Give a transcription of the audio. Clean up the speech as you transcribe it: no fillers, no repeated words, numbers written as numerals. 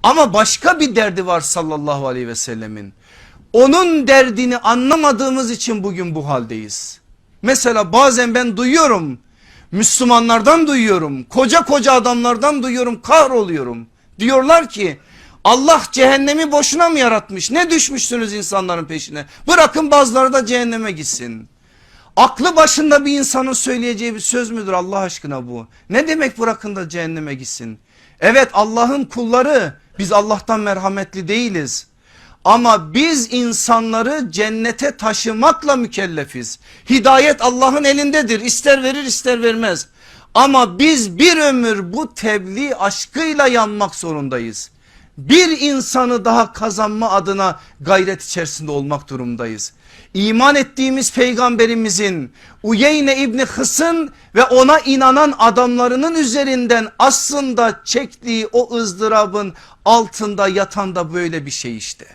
Ama başka bir derdi var sallallahu aleyhi ve sellemin. Onun derdini anlamadığımız için bugün bu haldeyiz. Mesela bazen ben duyuyorum, Müslümanlardan duyuyorum, koca koca adamlardan duyuyorum, kahroluyorum. Diyorlar ki Allah cehennemi boşuna mı yaratmış? Ne düşmüşsünüz insanların peşine? Bırakın bazıları da cehenneme gitsin. Aklı başında bir insanın söyleyeceği bir söz müdür Allah aşkına bu? Ne demek bırakın da cehenneme gitsin? Evet, Allah'ın kulları, biz Allah'tan merhametli değiliz. Ama biz insanları cennete taşımakla mükellefiz. Hidayet Allah'ın elindedir, ister verir ister vermez. Ama biz bir ömür bu tebliğ aşkıyla yanmak zorundayız. Bir insanı daha kazanma adına gayret içerisinde olmak durumdayız. İman ettiğimiz peygamberimizin Uyeyne İbni Hısın ve ona inanan adamlarının üzerinden aslında çektiği o ızdırabın altında yatan da böyle bir şey işte.